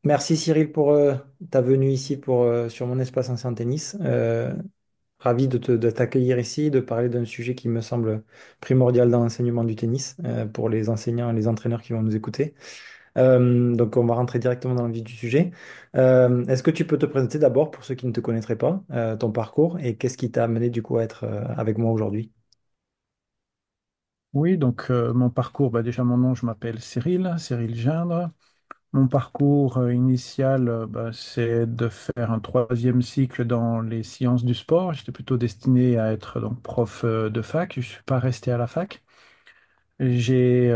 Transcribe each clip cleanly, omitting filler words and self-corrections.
Merci Cyril pour ta venue ici sur mon espace ancien tennis. Ravi de t'accueillir ici, de parler d'un sujet qui me semble primordial dans l'enseignement du tennis pour les enseignants et les entraîneurs qui vont nous écouter. Donc on va rentrer directement dans le vif du sujet. Est-ce que tu peux te présenter d'abord pour ceux qui ne te connaîtraient pas, ton parcours et qu'est-ce qui t'a amené du coup à être avec moi aujourd'hui? Oui, donc mon parcours, déjà mon nom, je m'appelle Cyril, Cyril Gindre. Mon parcours initial, c'est de faire un troisième cycle dans les sciences du sport. J'étais plutôt destiné à être donc prof de fac. Je ne suis pas resté à la fac. J'ai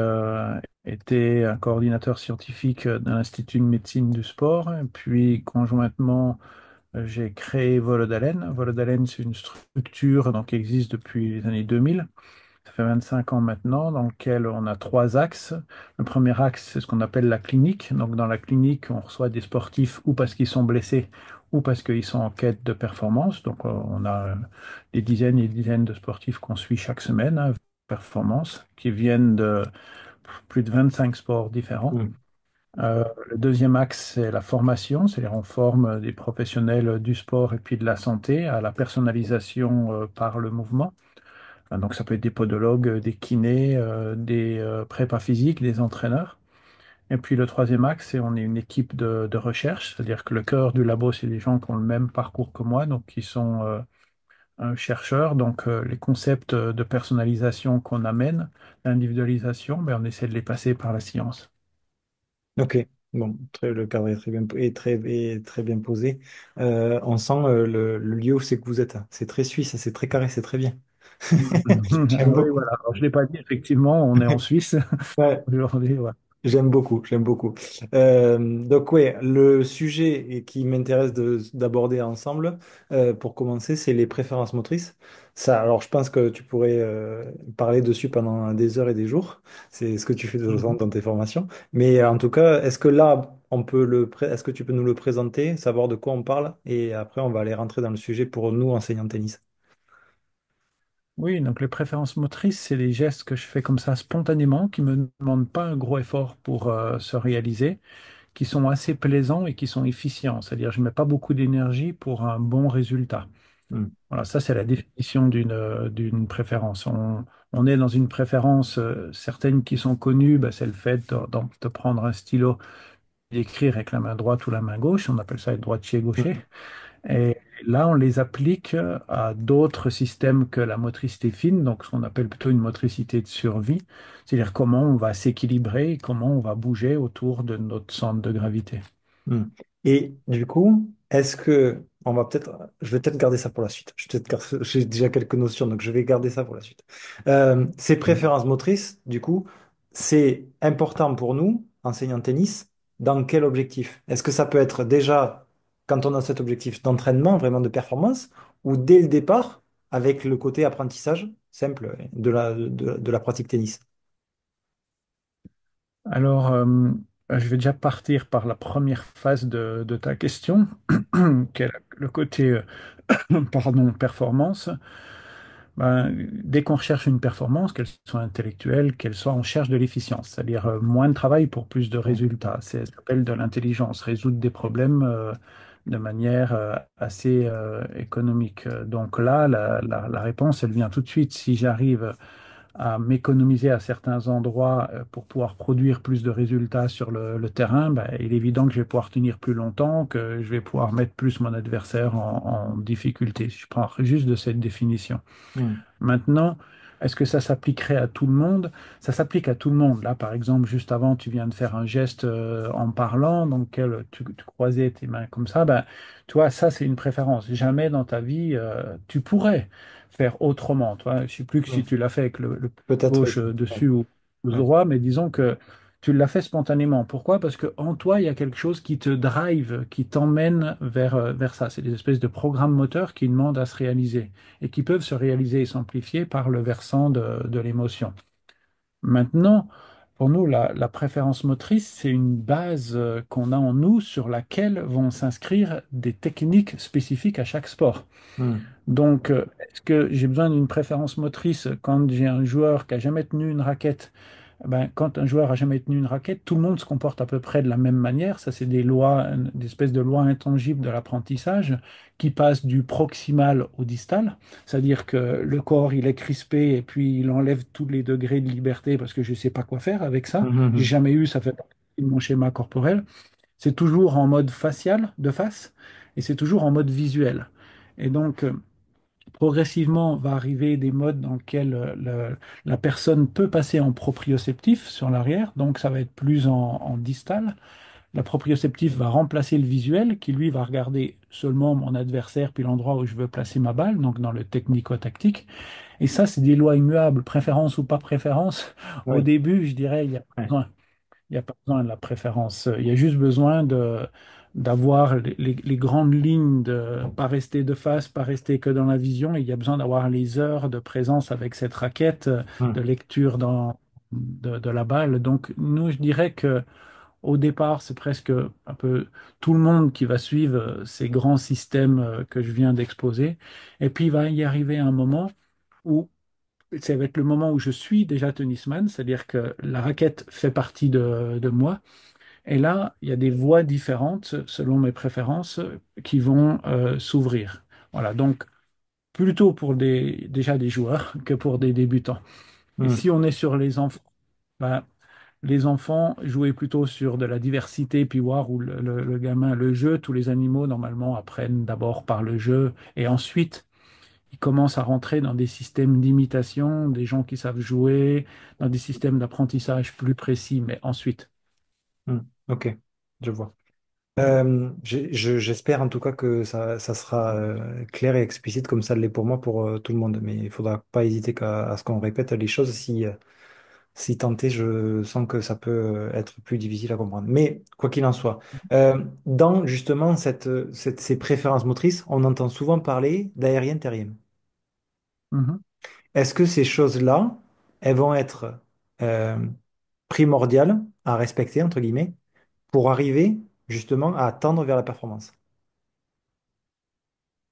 été un coordinateur scientifique dans l'Institut de médecine du sport. Et puis conjointement, j'ai créé Volodalen. Volodalen, c'est une structure donc, qui existe depuis les années 2000. Ça fait 25 ans maintenant, dans lequel on a trois axes. Le premier axe, c'est ce qu'on appelle la clinique. Donc, dans la clinique, on reçoit des sportifs ou parce qu'ils sont blessés ou parce qu'ils sont en quête de performance. Donc, on a des dizaines et des dizaines de sportifs qu'on suit chaque semaine, hein, performance, qui viennent de plus de 25 sports différents. Hmm. Le deuxième axe, c'est la formation, c'est-à-dire on forme des professionnels du sport et puis de la santé à la personnalisation par le mouvement. Donc ça peut être des podologues, des kinés, des prépas physiques, des entraîneurs. Et puis le troisième axe, c'est on est une équipe de recherche, c'est-à-dire que le cœur du labo, c'est des gens qui ont le même parcours que moi, donc qui sont chercheurs. Donc les concepts de personnalisation qu'on amène, l'individualisation, on essaie de les passer par la science. Ok, bon, le cadre est très bien, est très bien posé. On sent le lieu où c'est que vous êtes, hein. C'est très suisse, c'est très carré, c'est très bien. J'aime Oui, beaucoup. voilà. Alors, je ne l'ai pas dit, effectivement, on est en Suisse Ouais, aujourd'hui. Ouais. j'aime beaucoup, j'aime beaucoup. Donc ouais, le sujet qui m'intéresse d'aborder ensemble, pour commencer, c'est les préférences motrices. Ça, alors je pense que tu pourrais parler dessus pendant des heures et des jours. C'est ce que tu fais de temps en temps dans tes formations. Mais en tout cas, est-ce que là, est-ce que tu peux nous le présenter, savoir de quoi on parle, et après on va aller rentrer dans le sujet pour nous enseignants de tennis. Oui, donc les préférences motrices, c'est des gestes que je fais comme ça spontanément, qui ne me demandent pas un gros effort pour se réaliser, qui sont assez plaisants et qui sont efficients. C'est-à-dire, je ne mets pas beaucoup d'énergie pour un bon résultat. Hmm. Voilà, ça c'est la définition d'une préférence. On est dans une préférence, certaines qui sont connues, c'est le fait de prendre un stylo et d'écrire avec la main droite ou la main gauche. On appelle ça être droitier-gaucher. Hmm. Et là, on les applique à d'autres systèmes que la motricité fine, donc ce qu'on appelle plutôt une motricité de survie, c'est-à-dire comment on va s'équilibrer, comment on va bouger autour de notre centre de gravité. Hmm. Et du coup, est-ce que on va peut-être, je vais peut-être garder ça pour la suite. J'ai déjà quelques notions, donc je vais garder ça pour la suite. Ces Mhm. préférences motrices, du coup, c'est important pour nous, enseignants de tennis, dans quel objectif? Est-ce que ça peut être déjà quand on a cet objectif d'entraînement, vraiment de performance, ou dès le départ, avec le côté apprentissage simple de la pratique tennis? Alors, je vais déjà partir par la première phase de ta question, qui est le côté, pardon, performance. Dès qu'on recherche une performance, qu'elle soit intellectuelle, qu'elle soit, on cherche de l'efficience, c'est-à-dire moins de travail pour plus de Hmm. résultats. Ça s'appelle de l'intelligence, résoudre des problèmes de manière assez économique. Donc là, la réponse, elle vient tout de suite. Si j'arrive à m'économiser à certains endroits pour pouvoir produire plus de résultats sur le terrain, il est évident que je vais pouvoir tenir plus longtemps, que je vais pouvoir mettre plus mon adversaire en difficulté. Je pars juste de cette définition. Hmm. Maintenant, est-ce que ça s'appliquerait à tout le monde? Ça s'applique à tout le monde. Là, par exemple, juste avant, tu viens de faire un geste en parlant, dans lequel tu croisais tes mains comme ça. Tu vois, ça, c'est une préférence. Jamais dans ta vie, tu pourrais faire autrement. Tu vois, je ne sais plus que Hmm. si tu l'as fait avec le Peut-être, gauche oui. Ouais. dessus ou le Ouais. droit, mais disons que tu l'as fait spontanément. Pourquoi? Parce que en toi, il y a quelque chose qui te drive, qui t'emmène vers ça. C'est des espèces de programmes moteurs qui demandent à se réaliser et qui peuvent se réaliser et s'amplifier par le versant de l'émotion. Maintenant, pour nous, la préférence motrice, c'est une base qu'on a en nous sur laquelle vont s'inscrire des techniques spécifiques à chaque sport. Hmm. Donc, est-ce que j'ai besoin d'une préférence motrice quand j'ai un joueur qui a jamais tenu une raquette, ben, quand un joueur a jamais tenu une raquette, tout le monde se comporte à peu près de la même manière. Ça, c'est des lois, des espèces de lois intangibles de l'apprentissage qui passent du proximal au distal. C'est-à-dire que le corps, il est crispé et puis il enlève tous les degrés de liberté parce que je ne sais pas quoi faire avec ça. Mhm, J'ai mhm. jamais eu, ça fait partie de mon schéma corporel. C'est toujours en mode facial, de face, et c'est toujours en mode visuel. Et donc, progressivement, va arriver des modes dans lesquels la personne peut passer en proprioceptif sur l'arrière, donc ça va être plus en distal. La proprioceptif va remplacer le visuel, qui lui va regarder seulement mon adversaire puis l'endroit où je veux placer ma balle, donc dans le technico-tactique. Et ça, c'est des lois immuables, préférence ou pas préférence. Au Oui. début, je dirais, Ouais. il n'y a pas besoin de la préférence. Il y a juste besoin d'avoir les grandes lignes, de pas rester de face, pas rester que dans la vision. Et il y a besoin d'avoir les heures de présence avec cette raquette, de Mhm. lecture de la balle. Donc, nous, je dirais que au départ, c'est presque un peu tout le monde qui va suivre ces grands systèmes que je viens d'exposer. Et puis, il va y arriver un moment où ça va être le moment où je suis déjà tennisman, c'est-à-dire que la raquette fait partie de moi. Et là, il y a des voies différentes selon mes préférences qui vont s'ouvrir. Voilà, donc plutôt pour déjà des joueurs que pour des débutants. Et Mhm. si on est sur les enfants, ben, les enfants jouaient plutôt sur de la diversité, puis voir où le gamin, le jeu, tous les animaux normalement apprennent d'abord par le jeu et ensuite ils commencent à rentrer dans des systèmes d'imitation, des gens qui savent jouer, dans des systèmes d'apprentissage plus précis, mais ensuite. Mhm. Ok, je vois. J'espère en tout cas que ça sera clair et explicite comme ça l'est pour moi, pour tout le monde. Mais il faudra pas hésiter à ce qu'on répète les choses si tant est, je sens que ça peut être plus difficile à comprendre. Mais quoi qu'il en soit, dans justement ces préférences motrices, on entend souvent parler d'aérien-terrien. Mhm. Est-ce que ces choses-là, elles vont être euh, primordiales à respecter, entre guillemets, pour arriver justement à tendre vers la performance?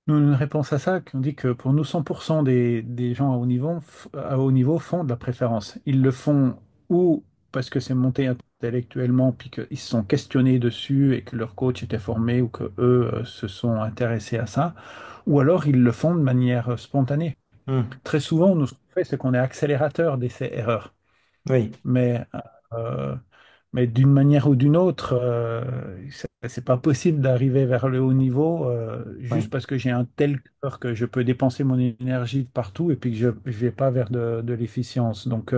Nous, une réponse à ça, on dit que pour nous, 100% des gens à haut niveau font de la préférence. Ils le font ou parce que c'est monté intellectuellement, puis qu'ils se sont questionnés dessus et que leur coach était formé ou que eux se sont intéressés à ça, ou alors ils le font de manière spontanée. Hmm. Très souvent, nous, ce qu'on fait, c'est qu'on est accélérateur d'essais-erreurs. Oui, Mais, euh, mais d'une manière ou d'une autre, c'est pas possible d'arriver vers le haut niveau juste oui. parce que j'ai un tel cœur que je peux dépenser mon énergie partout et puis que je ne vais pas vers de l'efficience. Donc,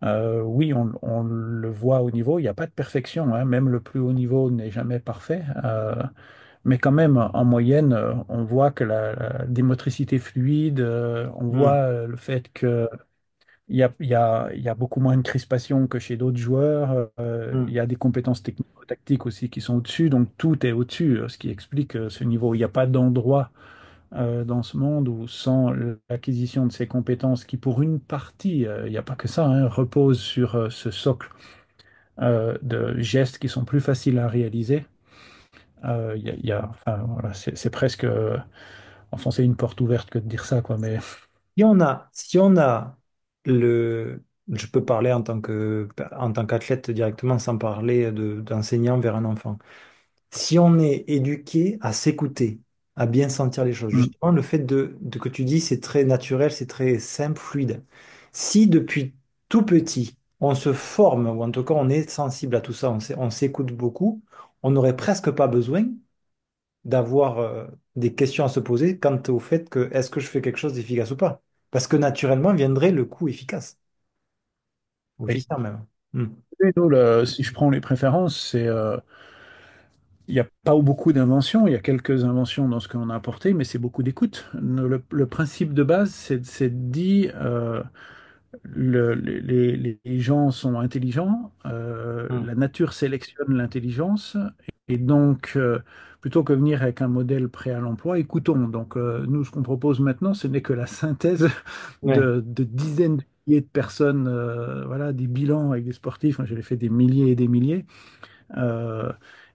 oui, on le voit au niveau. Il n'y a pas de perfection, hein. Même le plus haut niveau n'est jamais parfait. Mais quand même, en moyenne, on voit que la démotricité fluide, on voit Hmm. le fait que il y a beaucoup moins de crispation que chez d'autres joueurs. Il Hmm. y a des compétences technico-tactiques aussi qui sont au-dessus. Donc tout est au-dessus, ce qui explique ce niveau. Il n'y a pas d'endroit dans ce monde où sans l'acquisition de ces compétences qui, pour une partie, il n'y a pas que ça, hein, repose sur ce socle de gestes qui sont plus faciles à réaliser. Enfin, voilà, c'est presque enfoncer une porte ouverte que de dire ça, quoi. Mais Si on a je peux parler en tant qu'athlète directement sans parler d'enseignant vers un enfant. Si on est éduqué à s'écouter, à bien sentir les choses, mm, justement, le fait de que tu dis, c'est très naturel, c'est très simple, fluide. Si depuis tout petit, on se forme, ou en tout cas on est sensible à tout ça, on s'écoute beaucoup, on n'aurait presque pas besoin d'avoir des questions à se poser quant au fait que est-ce que je fais quelque chose d'efficace ou pas? Parce que naturellement viendrait le coup efficace, oui. officiel même. Hmm. Et nous, si je prends les préférences, il n'y a pas beaucoup d'inventions, il y a quelques inventions dans ce qu'on a apporté, mais c'est beaucoup d'écoute. Le principe de base, c'est dit, les gens sont intelligents, Hmm. la nature sélectionne l'intelligence, et donc, plutôt que venir avec un modèle prêt à l'emploi, écoutons. Donc, nous, ce qu'on propose maintenant, ce n'est que la synthèse Ouais. de dizaines de milliers de personnes, voilà, des bilans avec des sportifs. Moi, je l'ai fait des milliers et des milliers. Euh,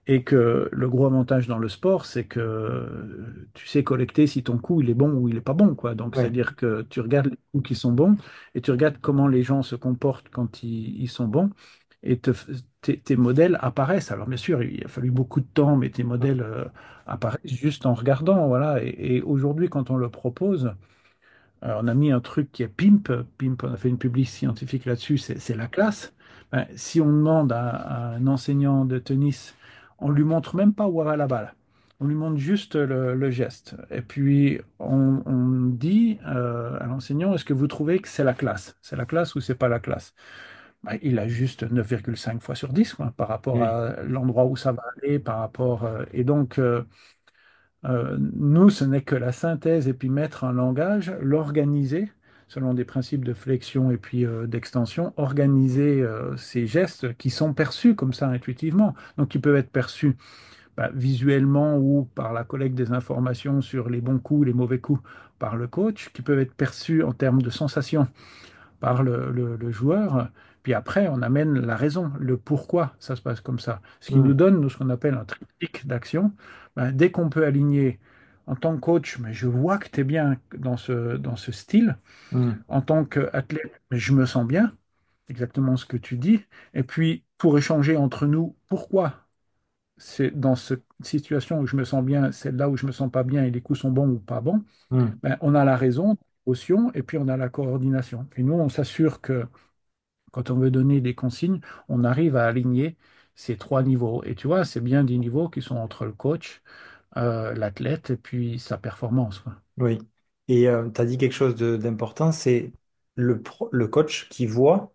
Et que le gros avantage dans le sport, c'est que tu sais collecter si ton coup il est bon ou il est pas bon, quoi. Donc, Oui, c'est-à-dire que tu regardes les coups qui sont bons et tu regardes comment les gens se comportent quand ils sont bons et tes modèles apparaissent. Alors, bien sûr, il a fallu beaucoup de temps, mais tes modèles apparaissent juste en regardant, voilà. Et aujourd'hui, quand on le propose, on a mis un truc qui est PIMP. PIMP, on a fait une publicité scientifique là-dessus, c'est la classe. Ben, si on demande à un enseignant de tennis, on lui montre même pas où va la balle. On lui montre juste le geste. Et puis, on dit à l'enseignant, est-ce que vous trouvez que c'est la classe? C'est la classe ou c'est pas la classe? Ben, il a juste 9,5 fois sur 10 quoi, par rapport oui. à l'endroit où ça va aller, par rapport... et donc, nous, ce n'est que la synthèse et puis mettre un langage, l'organiser selon des principes de flexion et puis d'extension, organiser ces gestes qui sont perçus comme ça intuitivement, donc qui peuvent être perçus visuellement ou par la collecte des informations sur les bons coups, les mauvais coups par le coach, qui peuvent être perçus en termes de sensations par le joueur. Puis après, on amène la raison, le pourquoi ça se passe comme ça. Ce qui nous Mm, donne nous, ce qu'on appelle un triptyque d'action. Dès qu'on peut aligner en tant que coach, mais je vois que tu es bien dans ce style. mm, En tant qu'athlète, mais je me sens bien, exactement ce que tu dis. Et puis, pour échanger entre nous, pourquoi c'est dans cette situation où je me sens bien, c'est là où je me sens pas bien et les coups sont bons ou pas bons, mm. on a la raison, l'émotion, et puis on a la coordination. Et nous, on s'assure que quand on veut donner des consignes, on arrive à aligner ces trois niveaux. Et tu vois, c'est bien des niveaux qui sont entre le coach, l'athlète et puis sa performance, quoi. Oui. Et tu as dit quelque chose d'important, c'est le coach qui voit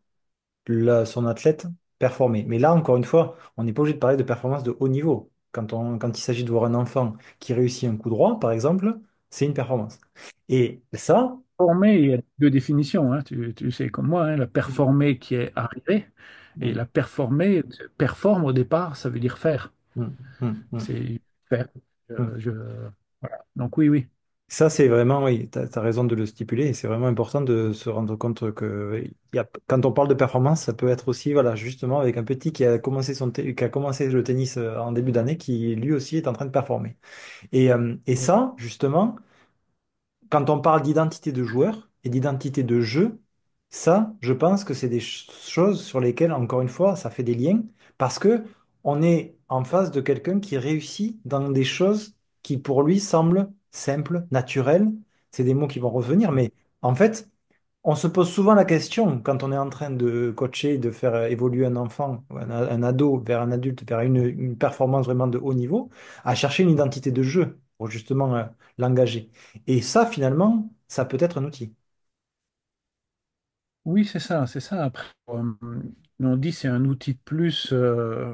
son athlète performer. Mais là, encore une fois, on n'est pas obligé de parler de performance de haut niveau. Quand il s'agit de voir un enfant qui réussit un coup droit, par exemple, c'est une performance. Et ça, Performer, il y a deux définitions, hein, tu sais comme moi, hein, la mm, performer qui est arriver et mm, la performer, performe au départ, ça veut dire faire. mm, mm, mm, C'est faire. mm. Voilà. Donc oui, oui. Ça, c'est vraiment, oui, tu as raison de le stipuler, et c'est vraiment important de se rendre compte que quand on parle de performance, ça peut être aussi, voilà, justement, avec un petit qui a commencé le tennis en début d'année, qui lui aussi est en train de performer. Et ça, justement, quand on parle d'identité de joueur et d'identité de jeu, ça, je pense que c'est des choses sur lesquelles, encore une fois, ça fait des liens parce que on est en face de quelqu'un qui réussit dans des choses qui, pour lui, semblent simples, naturelles. C'est des mots qui vont revenir, mais en fait, on se pose souvent la question quand on est en train de coacher, de faire évoluer un enfant, ou un ado vers un adulte, vers une performance vraiment de haut niveau, à chercher une identité de jeu pour justement l'engager. Et ça, finalement, ça peut être un outil. Oui, c'est ça, c'est ça. Après, on dit c'est un outil de plus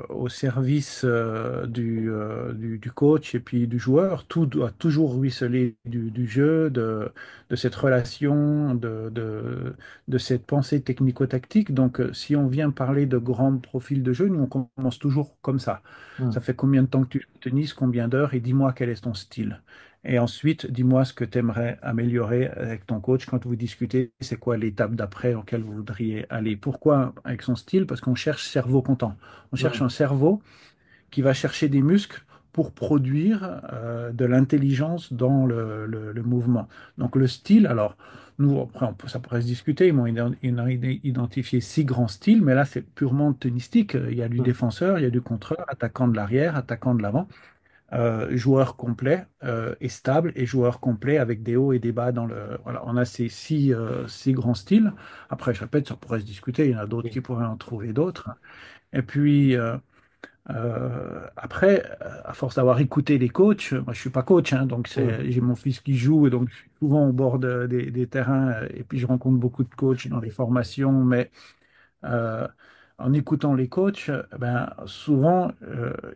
au service du coach et puis du joueur. Tout doit toujours ruisseler du jeu, de cette relation, de cette pensée technico-tactique. Donc, si on vient parler de grands profils de jeu, nous, on commence toujours comme ça. Ça Hmm. fait combien de temps que tu joues au tennis, combien d'heures, et dis-moi quel est ton style. Et ensuite, dis-moi ce que tu aimerais améliorer avec ton coach quand vous discutez. C'est quoi l'étape d'après auquel vous voudriez aller? Pourquoi avec son style? Parce qu'on cherche cerveau content. On cherche un Hmm. cerveau qui va chercher des muscles pour produire de l'intelligence dans le mouvement. Donc le style, alors nous, après, ça pourrait se discuter, ils ont identifié six grands styles, mais là c'est purement tennistique. Il y a du Hmm. défenseur, il y a du contreur, attaquant de l'arrière, attaquant de l'avant, joueur complet et stable et joueur complet avec des hauts et des bas dans le. Voilà, on a ces six grands styles. Après, je répète, ça pourrait se discuter. Il y en a d'autres Oui. qui pourraient en trouver d'autres. Et puis après, à force d'avoir écouté les coachs, moi je suis pas coach, hein, donc Hmm. j'ai mon fils qui joue et donc je suis souvent au bord des terrains et puis je rencontre beaucoup de coachs dans les formations, mais euh, en écoutant les coachs, souvent,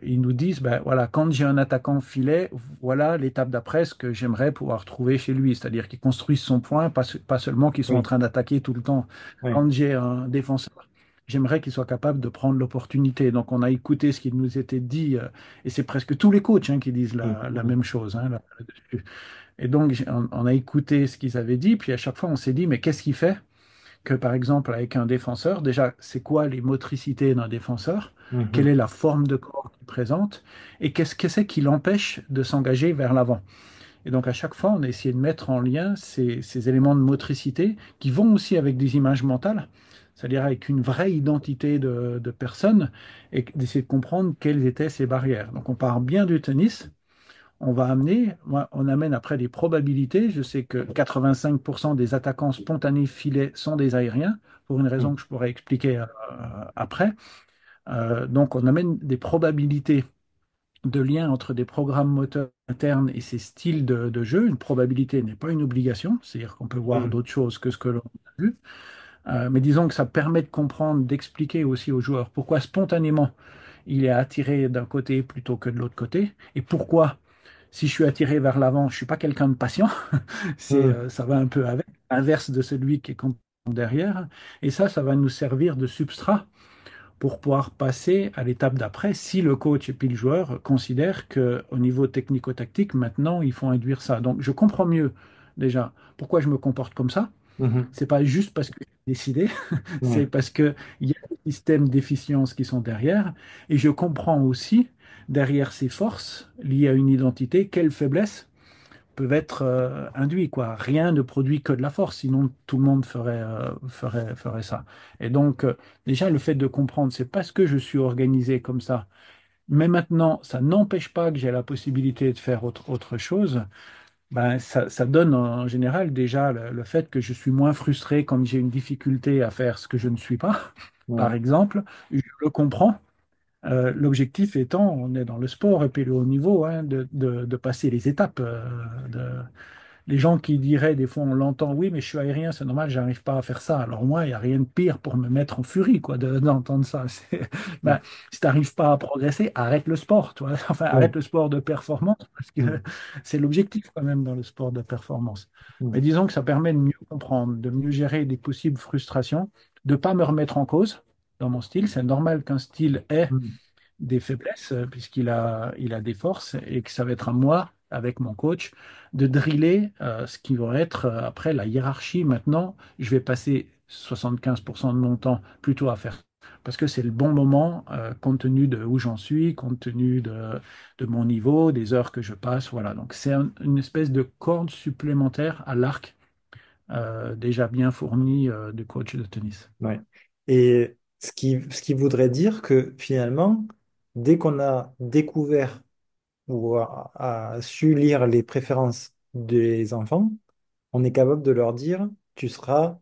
ils nous disent, ben, voilà, quand j'ai un attaquant filet, voilà l'étape d'après ce que j'aimerais pouvoir trouver chez lui. C'est-à-dire qu'ils construisent son point, pas seulement qu'ils sont en Oui. train d'attaquer tout le temps. Oui. Quand j'ai un défenseur, j'aimerais qu'il soit capable de prendre l'opportunité. Donc, on a écouté ce qui nous était dit, et c'est presque tous les coachs hein, qui disent Hmm. la Hmm. même chose hein, là-dessus. Et donc, on a écouté ce qu'ils avaient dit, puis à chaque fois, on s'est dit, mais qu'est-ce qui fait que, par exemple, avec un défenseur, déjà, c'est quoi les motricités d'un défenseur? Quelle Mhm. est la forme de corps qu'il présente? Et qu'est-ce que c'est qui l'empêche de s'engager vers l'avant? Et donc, à chaque fois, on a essayé de mettre en lien ces éléments de motricité qui vont aussi avec des images mentales, c'est-à-dire avec une vraie identité de personne, et d'essayer de comprendre quelles étaient ces barrières. Donc, on part bien du tennis. On va amener, on amène après des probabilités. Je sais que 85% des attaquants spontanés filets sont des aériens, pour une raison Mhm. que je pourrais expliquer après. Donc, on amène des probabilités de lien entre des programmes moteurs internes et ces styles de jeu. Une probabilité n'est pas une obligation, c'est-à-dire qu'on peut voir Mhm. d'autres choses que ce que l'on a vu. Mais disons que ça permet de comprendre, d'expliquer aussi aux joueurs pourquoi spontanément il est attiré d'un côté plutôt que de l'autre côté, et pourquoi, si je suis attiré vers l'avant, je suis pas quelqu'un de patient, Mhm. ça va un peu avec, inverse de celui qui est derrière, et ça va nous servir de substrat pour pouvoir passer à l'étape d'après si le coach et puis le joueur considèrent qu'au niveau technico-tactique, maintenant, il faut induire ça. Donc, je comprends mieux déjà pourquoi je me comporte comme ça. Mhm. C'est pas juste parce que j'ai décidé, c'est Ouais. parce qu'il y a des systèmes d'efficience qui sont derrière. Et je comprends aussi, derrière ces forces liées à une identité, quelles faiblesses peuvent être induits, quoi. Rien ne produit que de la force, sinon tout le monde ferait ça. Et donc, déjà, le fait de comprendre, c'est parce que je suis organisé comme ça. Mais maintenant, ça n'empêche pas que j'ai la possibilité de faire autre chose. Ben, ça donne en général déjà le fait que je suis moins frustré quand j'ai une difficulté à faire ce que je ne suis pas. Ouais. Par exemple, je le comprends. L'objectif étant, on est dans le sport et puis le haut niveau, hein, de passer les étapes. Les gens qui diraient, des fois on l'entend, oui, mais je suis aérien, c'est normal, j'arrive pas à faire ça. Alors moi, il n'y a rien de pire pour me mettre en furie, quoi, d'entendre ça. Ben, si tu n'arrives pas à progresser, arrête le sport, toi. Enfin, Ouais. arrête le sport de performance, parce que Mhm. c'est l'objectif quand même dans le sport de performance. Mais Mhm. disons que ça permet de mieux comprendre, de mieux gérer des possibles frustrations, de pas me remettre en cause dans mon style. C'est normal qu'un style ait Mhm. des faiblesses, puisqu'il a des forces, et que ça va être à moi, avec mon coach, de driller ce qui va être après la hiérarchie. Maintenant, je vais passer 75% de mon temps plutôt à faire parce que c'est le bon moment, compte tenu de où j'en suis, compte tenu de mon niveau, des heures que je passe. Voilà, donc c'est une espèce de corde supplémentaire à l'arc déjà bien fourni de coach de tennis. Ouais. Et ce qui voudrait dire que finalement, dès qu'on a découvert ou a su lire les préférences des enfants, on est capable de leur dire, tu seras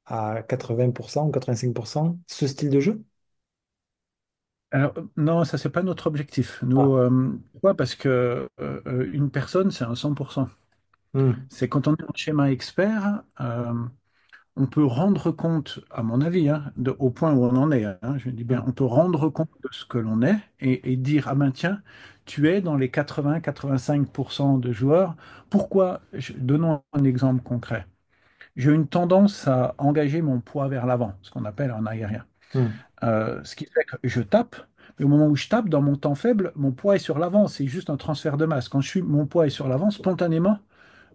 à 80% ou 85% ce style de jeu? Alors, non, ça, c'est pas notre objectif. Nous, Ah. pourquoi? Parce que une personne, c'est un 100%. Hmm. C'est quand on est en schéma expert, on peut rendre compte, à mon avis, hein, au point où on en est, hein, je dis bien, Hmm. on peut rendre compte de ce que l'on est et dire, ah ben tiens, tu es dans les 80-85% de joueurs. Pourquoi? Donnons un exemple concret. J'ai une tendance à engager mon poids vers l'avant, ce qu'on appelle en aérien. Hmm. Ce qui fait que je tape, mais au moment où je tape, dans mon temps faible, mon poids est sur l'avant. C'est juste un transfert de masse. Mon poids est sur l'avant, spontanément,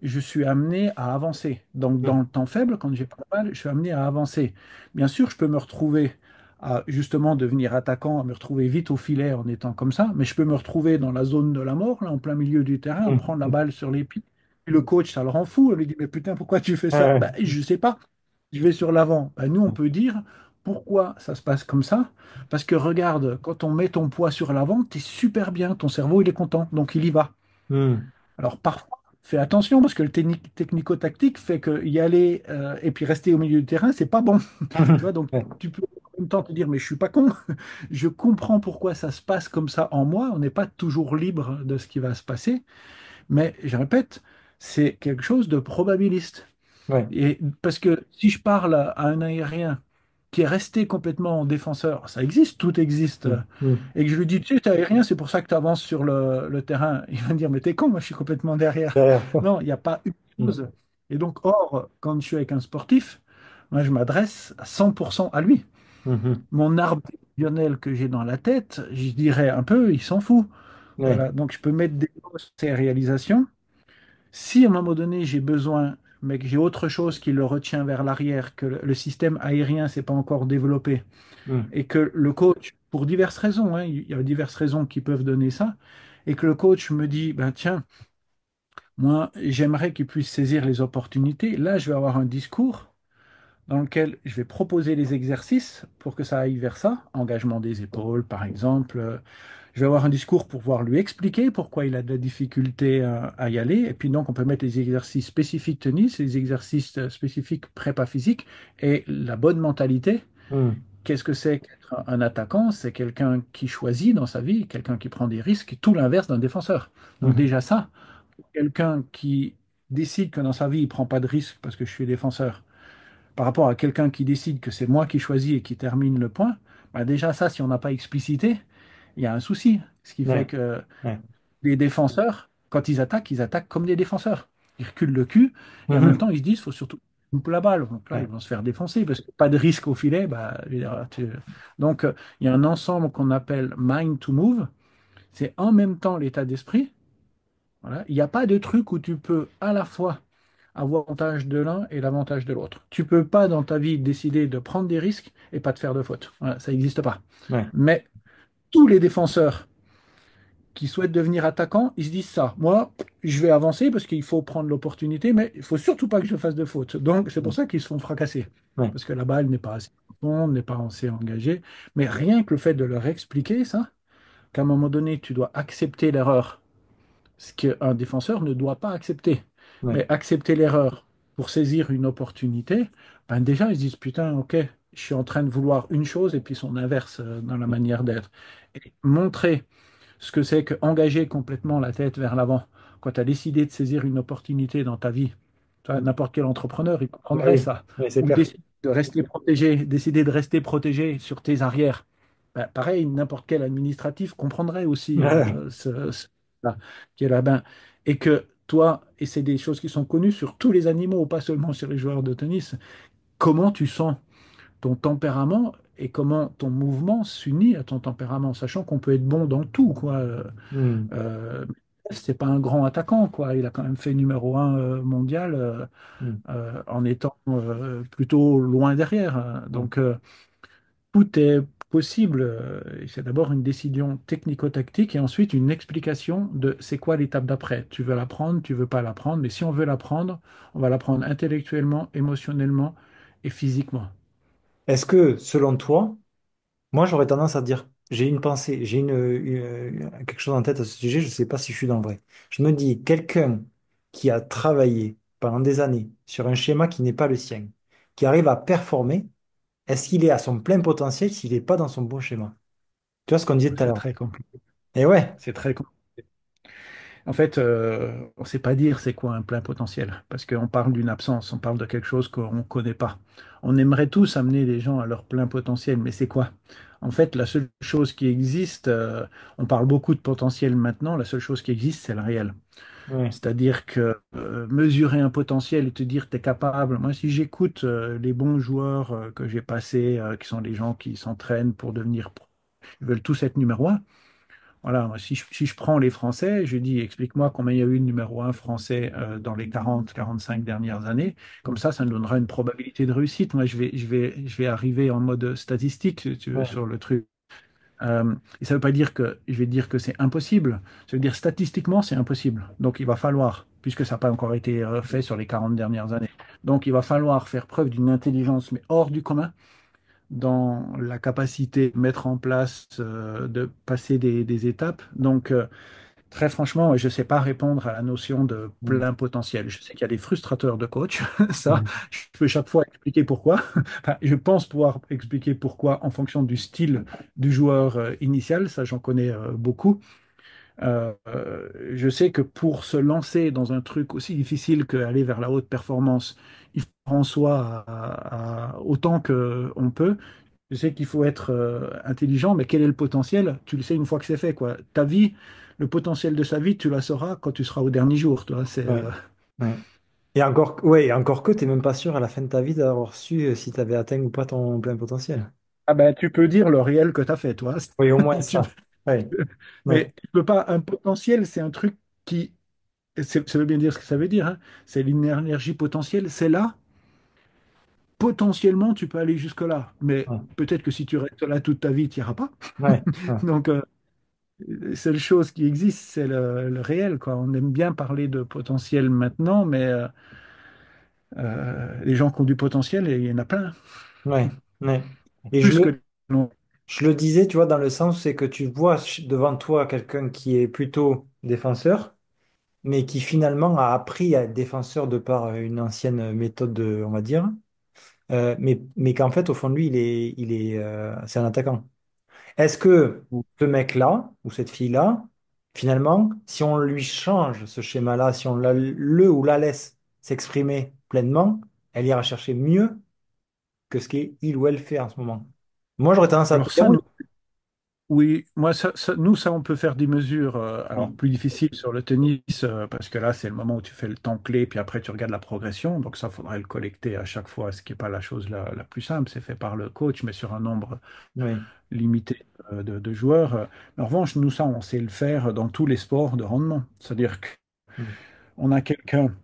je suis amené à avancer. Donc, dans Hmm. le temps faible, quand j'ai pas mal, je suis amené à avancer. Bien sûr, je peux me retrouver à justement devenir attaquant, à me retrouver vite au filet en étant comme ça, mais je peux me retrouver dans la zone de la mort, là, en plein milieu du terrain, à prendre la Hmm. balle sur les pieds. Et le coach, ça le rend fou. Il lui dit, mais putain, pourquoi tu fais ça? Ouais. Ben, je sais pas. Je vais sur l'avant. Ben, nous, on peut dire pourquoi ça se passe comme ça. Parce que regarde, quand on met ton poids sur l'avant, tu es super bien. Ton cerveau, il est content. Donc, il y va. Hmm. Alors parfois, fais attention parce que le technico-tactique fait que y aller et puis rester au milieu du terrain, c'est pas bon. Tu vois, donc Ouais. tu peux en même temps te dire, mais je suis pas con, je comprends pourquoi ça se passe comme ça en moi. On n'est pas toujours libre de ce qui va se passer, mais je répète, c'est quelque chose de probabiliste. Ouais. Et parce que si je parle à un aérien qui est resté complètement en défenseur, ça existe, tout existe, Hmm. Hmm. et que je lui dis, tu sais, t'es aérien, c'est pour ça que tu avances sur le terrain, il va me dire, mais t'es con, moi je suis complètement derrière. Derrière toi. Non, il n'y a pas une Hmm. chose. Et donc, or, quand je suis avec un sportif, moi je m'adresse à 100% à lui. Mhm. Mon arbre décisionnel que j'ai dans la tête, je dirais un peu, il s'en fout. Ouais. Voilà, donc je peux mettre des mots sur ses réalisations. Si à un moment donné j'ai besoin mais que j'ai autre chose qui le retient vers l'arrière, que le système aérien s'est pas encore développé, Hmm. et que le coach, pour diverses raisons, hein, il y a diverses raisons qui peuvent donner ça, et que le coach me dit, ben tiens, moi, j'aimerais qu'il puisse saisir les opportunités. Là, je vais avoir un discours dans lequel je vais proposer les exercices pour que ça aille vers ça, engagement des épaules, par exemple. Je vais avoir un discours pour pouvoir lui expliquer pourquoi il a de la difficulté à y aller. Et puis donc, on peut mettre les exercices spécifiques tennis, les exercices spécifiques prépa physique et la bonne mentalité. Hmm. Qu'est-ce que c'est qu'être un attaquant? C'est quelqu'un qui choisit dans sa vie, quelqu'un qui prend des risques, tout l'inverse d'un défenseur. Donc Mhm. déjà ça, quelqu'un qui décide que dans sa vie, il ne prend pas de risques parce que je suis défenseur, par rapport à quelqu'un qui décide que c'est moi qui choisis et qui termine le point, bah déjà ça, si on n'a pas explicité, il y a un souci. Ce qui fait Ouais, que ouais. les défenseurs, quand ils attaquent comme des défenseurs. Ils reculent le cul et en même Mhm. temps, ils se disent, il faut surtout couper la balle. Donc là, ils Ouais, vont se faire défoncer parce que pas de risque au filet. Bah, je veux dire, donc, il y a un ensemble qu'on appelle mind to move. C'est en même temps l'état d'esprit. Voilà. Il n'y a pas de truc où tu peux à la fois avoir l'avantage de l'un et l'avantage de l'autre. Tu peux pas dans ta vie décider de prendre des risques et pas de faire de fautes. Voilà, ça n'existe pas. ouais. Mais tous les défenseurs qui souhaitent devenir attaquants, ils se disent ça. Moi, je vais avancer parce qu'il faut prendre l'opportunité, mais il faut surtout pas que je fasse de fautes. Donc, c'est pour ça qu'ils se font fracasser. Ouais. Parce que la balle n'est pas assez profonde, n'est pas assez engagée. Mais rien que le fait de leur expliquer ça, qu'à un moment donné, tu dois accepter l'erreur, ce qu'un défenseur ne doit pas accepter. Ouais. Mais accepter l'erreur pour saisir une opportunité, ben déjà, ils se disent, putain, ok, je suis en train de vouloir une chose et puis son inverse dans la manière d'être. Et montrer ce que c'est que engager complètement la tête vers l'avant quand tu as décidé de saisir une opportunité dans ta vie. Toi, n'importe quel entrepreneur, il Ouais, comprendrait oui, ça. ouais, c'est Ou clair. décider de rester protégé sur tes arrières. Ben, pareil, n'importe quel administratif comprendrait aussi ça, qui est là. Ben, et que toi, et c'est des choses qui sont connues sur tous les animaux, pas seulement sur les joueurs de tennis, comment tu sens ton tempérament et comment ton mouvement s'unit à ton tempérament, sachant qu'on peut être bon dans tout, quoi. Hmm. Euh, c'est pas un grand attaquant, quoi. Il a quand même fait numéro un mondial Hmm. en étant plutôt loin derrière, hein. Hmm. Donc, tout est possible. C'est d'abord une décision technico-tactique et ensuite une explication de c'est quoi l'étape d'après. Tu veux la prendre, tu veux pas la prendre, mais si on veut la prendre, on va la prendre intellectuellement, émotionnellement et physiquement. Est-ce que, selon toi, moi j'aurais tendance à dire, j'ai une pensée, j'ai quelque chose en tête à ce sujet, je ne sais pas si je suis dans le vrai. Je me dis, quelqu'un qui a travaillé pendant des années sur un schéma qui n'est pas le sien, qui arrive à performer, est-ce qu'il est à son plein potentiel s'il n'est pas dans son bon schéma? Tu vois ce qu'on disait tout à C'est l'heure? très compliqué. Et ouais. C'est très compliqué. En fait, on ne sait pas dire c'est quoi un plein potentiel, parce qu'on parle d'une absence, on parle de quelque chose qu'on ne connaît pas. On aimerait tous amener les gens à leur plein potentiel, mais c'est quoi? En fait, la seule chose qui existe, on parle beaucoup de potentiel maintenant, la seule chose qui existe, c'est le réel. Ouais. C'est-à-dire que mesurer un potentiel et te dire tu es capable, moi si j'écoute les bons joueurs que j'ai passés, qui sont les gens qui s'entraînent pour devenir pro, ils veulent tous être numéro un. Voilà, moi, si je prends les Français, je dis, explique-moi combien il y a eu de numéro un français dans les 40, 45 dernières années. Comme ça me donnera une probabilité de réussite. Moi, je vais arriver en mode statistique, si tu veux, Ouais. sur le truc. Et ça ne veut pas dire que je vais dire que c'est impossible. Ça veut dire statistiquement, c'est impossible. Donc, il va falloir, puisque ça n'a pas encore été fait sur les 40 dernières années, donc il va falloir faire preuve d'une intelligence, mais hors du commun dans la capacité de mettre en place, de passer des étapes. Donc, très franchement, je ne sais pas répondre à la notion de Hmm. plein potentiel. Je sais qu'il y a des frustrateurs de coach, ça, Hmm. je peux chaque fois expliquer pourquoi. Enfin, je pense pouvoir expliquer pourquoi en fonction du style du joueur initial, ça j'en connais beaucoup. Je sais que pour se lancer dans un truc aussi difficile qu'aller vers la haute performance, il faut en soi autant qu'on peut. Je sais qu'il faut être intelligent, mais quel est le potentiel? Tu le sais une fois que c'est fait, quoi. Ta vie, le potentiel de sa vie, tu la sauras quand tu seras au dernier jour, toi. Ouais. Ouais. Et encore, ouais, et encore que tu n'es même pas sûr à la fin de ta vie d'avoir su si tu avais atteint ou pas ton plein potentiel. Ah ben, tu peux dire le réel que tu as fait, toi. Oui, au moins Tu ça. peux- Ouais. Ouais. Mais tu peux pas. Un potentiel, c'est un truc qui Ça veut bien dire ce que ça veut dire, hein. C'est l'énergie potentielle, c'est là. Potentiellement, tu peux aller jusque-là, mais Ouais, peut-être que si tu restes là toute ta vie, tu n'y iras pas. ouais, ouais, Donc, la seule chose qui existe, c'est le réel, quoi. On aime bien parler de potentiel maintenant, mais les gens qui ont du potentiel, il y en a plein, ouais, ouais. Et plus que non. je le disais, tu vois, dans le sens, c'est que tu vois devant toi quelqu'un qui est plutôt défenseur, mais qui finalement a appris à être défenseur de par une ancienne méthode, on va dire, mais qu'en fait, au fond de lui, c'est un attaquant. Est-ce que ce mec-là, ou cette fille-là, finalement, si on lui change ce schéma-là, si on le ou la laisse s'exprimer pleinement, elle ira chercher mieux que ce qu'il ou elle fait en ce moment. Moi, j'aurais tendance à te Alors dire, ça, oui, moi, nous, ça, on peut faire des mesures, alors oui, plus difficiles sur le tennis, parce que là, c'est le moment où tu fais le temps clé, puis après, tu regardes la progression. Donc ça, faudrait le collecter à chaque fois, ce qui n'est pas la chose la plus simple. C'est fait par le coach, mais sur un nombre oui, limité de joueurs. En revanche, nous, ça, on sait le faire dans tous les sports de rendement. C'est-à-dire mm, qu'on a quelqu'un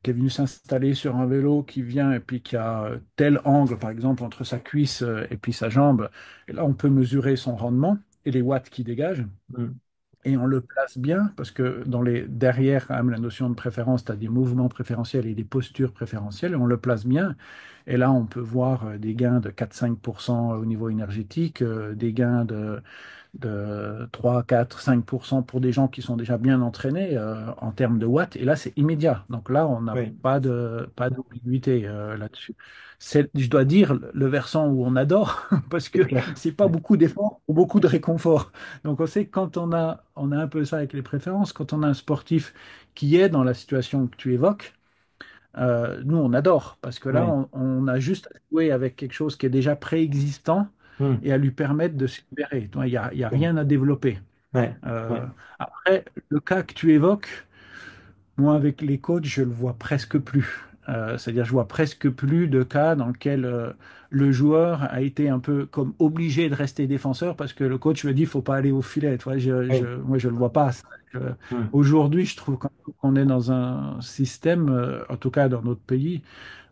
qui est venu s'installer sur un vélo, qui vient et puis qui a tel angle, par exemple, entre sa cuisse et puis sa jambe. Et là, on peut mesurer son rendement et les watts qu'il dégage. mm, Et on le place bien parce que derrière, quand même, la notion de préférence, tu as des mouvements préférentiels et des postures préférentielles, et on le place bien. Et là, on peut voir des gains de 4-5% au niveau énergétique, des gains de 3, 4, 5% pour des gens qui sont déjà bien entraînés en termes de watts. Et là, c'est immédiat. Donc là, on n'a oui, pas d'ambiguïté là-dessus. Je dois dire, le versant où on adore, parce c'est que clair. c'est pas Ouais, beaucoup d'efforts ou beaucoup de réconfort. Donc on sait que quand on a un peu ça avec les préférences, quand on a un sportif qui est dans la situation que tu évoques, nous, on adore parce que là, ouais, on a juste à jouer avec quelque chose qui est déjà préexistant mm, et à lui permettre de se libérer. Il y a ouais, rien à développer. ouais, Euh, ouais, après, le cas que tu évoques, moi, avec les coachs, je le vois presque plus. C'est-à-dire, je vois presque plus de cas dans lesquels le joueur a été un peu comme obligé de rester défenseur parce que le coach me dit, il faut pas aller au filet. Tu vois, oui, moi, je le vois pas, ça. mm, Aujourd'hui, je trouve qu'on est dans un système, en tout cas dans notre pays,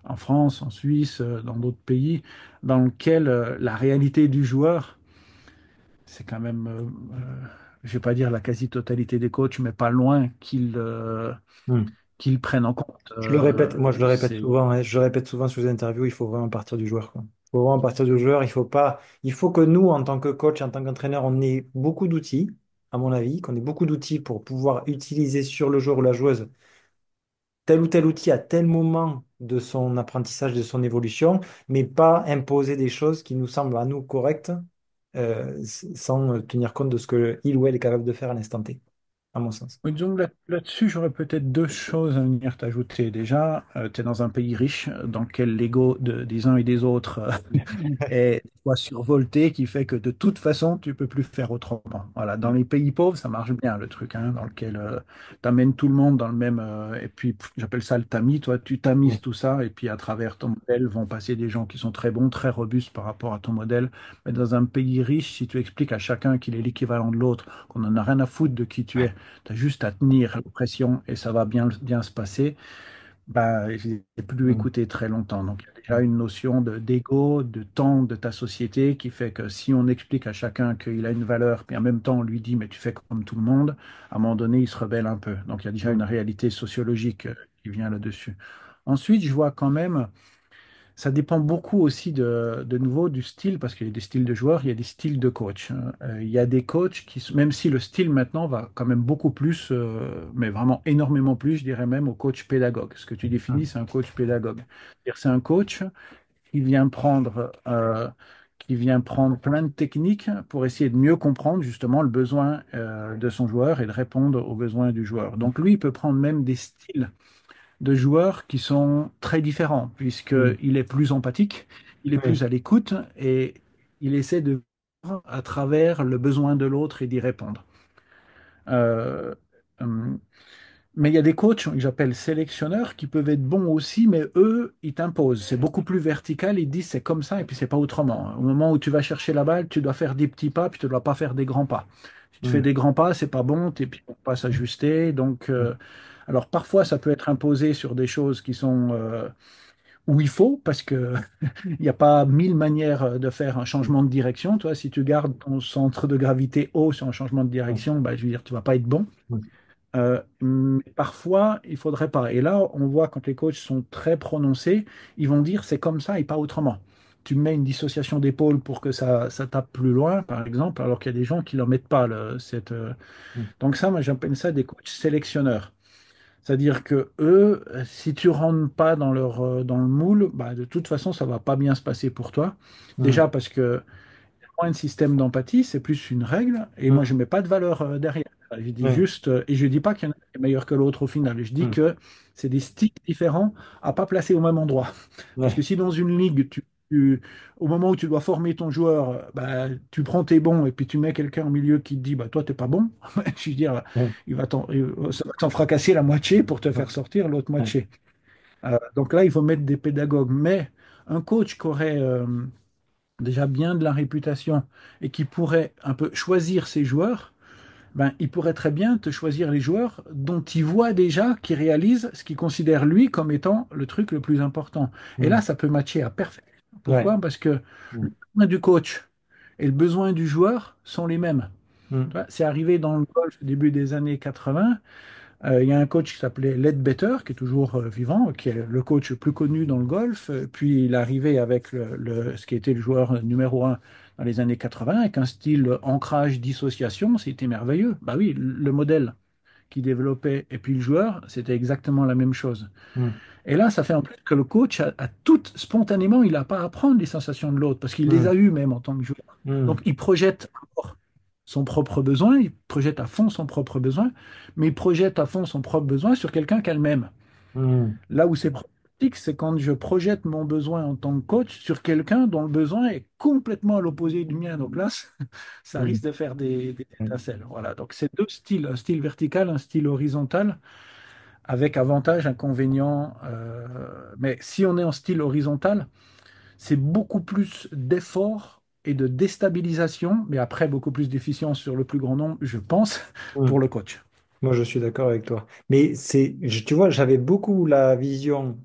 en France, en Suisse, dans d'autres pays, dans lequel la réalité du joueur, c'est quand même, je ne vais pas dire la quasi-totalité des coachs, mais pas loin mm. qu'ils prennent en compte. Je le répète, moi je le répète souvent, hein, je le répète souvent sur les interviews, il faut vraiment partir du joueur, quoi. Il faut vraiment partir du joueur, il faut pas, il faut que nous, en tant que coach, en tant qu'entraîneur, on ait beaucoup d'outils, à mon avis, qu'on ait beaucoup d'outils pour pouvoir utiliser sur le joueur ou la joueuse tel ou tel outil à tel moment de son apprentissage, de son évolution, mais pas imposer des choses qui nous semblent à nous correctes, sans tenir compte de ce que il ou elle est capable de faire à l'instant T, à mon sens. Oui, donc là-dessus, j'aurais peut-être deux choses à venir t'ajouter. Déjà, tu es dans un pays riche dans lequel l'ego des uns et des autres est soit survolté, qui fait que de toute façon, tu peux plus faire autrement. Voilà, dans les pays pauvres, ça marche bien le truc, hein, dans lequel tu amènes tout le monde dans le même. Et puis, j'appelle ça le tamis. Toi, tu tamises Oui, tout ça, et puis à travers ton modèle vont passer des gens qui sont très bons, très robustes par rapport à ton modèle. Mais dans un pays riche, si tu expliques à chacun qu'il est l'équivalent de l'autre, qu'on n'en a rien à foutre de qui tu es, tu as juste à tenir la pression et ça va bien se passer, bah, j'ai plus mm, écouté très longtemps. Donc, il y a déjà une notion d'ego, de temps de ta société qui fait que si on explique à chacun qu'il a une valeur, puis en même temps on lui dit, mais tu fais comme tout le monde, à un moment donné, il se rebelle un peu. Donc, il y a déjà une mm, réalité sociologique qui vient là-dessus. Ensuite, je vois quand même ça dépend beaucoup aussi de nouveau du style, parce qu'il y a des styles de joueurs, il y a des styles de coach, hein. Il y a des coachs même si le style maintenant va quand même beaucoup plus, mais vraiment énormément plus, je dirais même au coach pédagogue. Ce que tu définis, mm, c'est un coach pédagogue. C'est-à-dire, c'est un coach qui vient prendre plein de techniques pour essayer de mieux comprendre justement le besoin de son joueur et de répondre aux besoins du joueur. Donc lui, il peut prendre même des styles de joueurs qui sont très différents, mm. puisqu'il est plus empathique, il est plus Oui, à l'écoute et il essaie de vivre à travers le besoin de l'autre et d'y répondre. Euh, hum, mais il y a des coachs que j'appelle sélectionneurs qui peuvent être bons aussi, mais eux, ils t'imposent. C'est beaucoup plus vertical. Ils disent c'est comme ça et puis c'est pas autrement. Au moment où tu vas chercher la balle, tu dois faire des petits pas, puis tu ne dois pas faire des grands pas. Si tu fais mm, des grands pas, c'est pas bon, puis on pas s'ajuster. Donc, mm, Alors parfois, ça peut être imposé sur des choses qui sont où il faut, parce que il n'y a pas mille manières de faire un Mm. changement de direction. Toi, si tu gardes ton centre de gravité haut sur un changement de Mm. direction, bah, je veux dire, tu vas pas être bon. Mm. Mais parfois, il faudrait pas. Et là, on voit quand les coachs sont très prononcés, ils vont dire c'est comme ça et pas autrement. Tu mets une dissociation d'épaule pour que ça tape plus loin, par exemple, alors qu'il y a des gens qui ne leur mettent pas Mm. Donc ça, moi, j'appelle ça des coachs sélectionneurs. C'est-à-dire que eux, si tu rentres pas dans le moule, bah, de toute façon, ça va pas bien se passer pour toi. Mm. Déjà parce que moins de système d'empathie, c'est plus une règle. Et moi, je Mm. mets pas de valeur derrière. Je dis Ouais. juste, et je dis pas qu'il y en a qui est meilleur que l'autre au final. Je dis Mm. que c'est des styles différents à pas placer au même endroit. Parce que Ouais. si dans une ligue, au moment où tu dois former ton joueur, bah, tu prends tes bons et puis tu mets quelqu'un au milieu qui te dit, bah, toi, t'es pas bon, je veux dire, Ouais. ça va t'en fracasser la moitié pour te Ouais. faire sortir l'autre Ouais. moitié. Donc là, il faut mettre des pédagogues. Mais un coach qui aurait déjà bien de la réputation et qui pourrait un peu choisir ses joueurs, ben, il pourrait très bien te choisir les joueurs dont il voit déjà qui réalisent ce qu'il considère lui comme étant le truc le plus important. Et là, Mm. ça peut matcher à perfection. Ouais. Pourquoi? Parce que Mm. le besoin du coach et le besoin du joueur sont les mêmes. Tu Mm. vois, c'est arrivé dans le golf au début des années 80. Il y a un coach qui s'appelait Leadbetter, qui est toujours vivant, qui est le coach le plus connu dans le golf. Puis il est arrivé avec ce qui était le joueur numéro un dans les années 80, avec un style ancrage, dissociation. C'était merveilleux. Bah oui, le modèle qu'il développait et puis le joueur, c'était exactement la même chose. Mm. Et là, ça fait en plus que le coach a tout spontanément, il n'a pas à apprendre les sensations de l'autre, parce qu'il les Mm. a eues même en tant que joueur. Donc Mm. il projette d'abord son propre besoin, il projette à fond son propre besoin, mais il projette à fond son propre besoin sur quelqu'un qu'elle même. Mm. Là où c'est problématique, c'est quand je projette mon besoin en tant que coach sur quelqu'un dont le besoin est complètement à l'opposé du mien. Donc là, ça Mm. risque de faire des Mm. étincelles. Voilà. Donc c'est deux styles, un style vertical, un style horizontal, avec avantages, inconvénients. Mais si on est en style horizontal, c'est beaucoup plus d'efforts et de déstabilisation, mais après beaucoup plus d'efficience sur le plus grand nombre, je pense, Mm. pour le coach. Moi, je suis d'accord avec toi. Mais tu vois, j'avais beaucoup la vision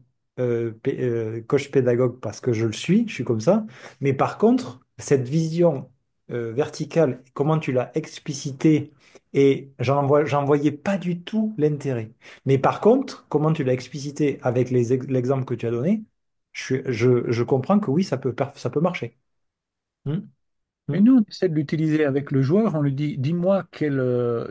coach pédagogue parce que je suis comme ça. Mais par contre, cette vision verticale, comment tu l'as explicité, et j'en voyais pas du tout l'intérêt. Mais par contre, comment tu l'as explicité avec l'exemple que tu as donné, je comprends que oui, ça peut marcher. Hmm. Et Hmm. nous, on essaie de l'utiliser avec le joueur. On lui dit, dis-moi quel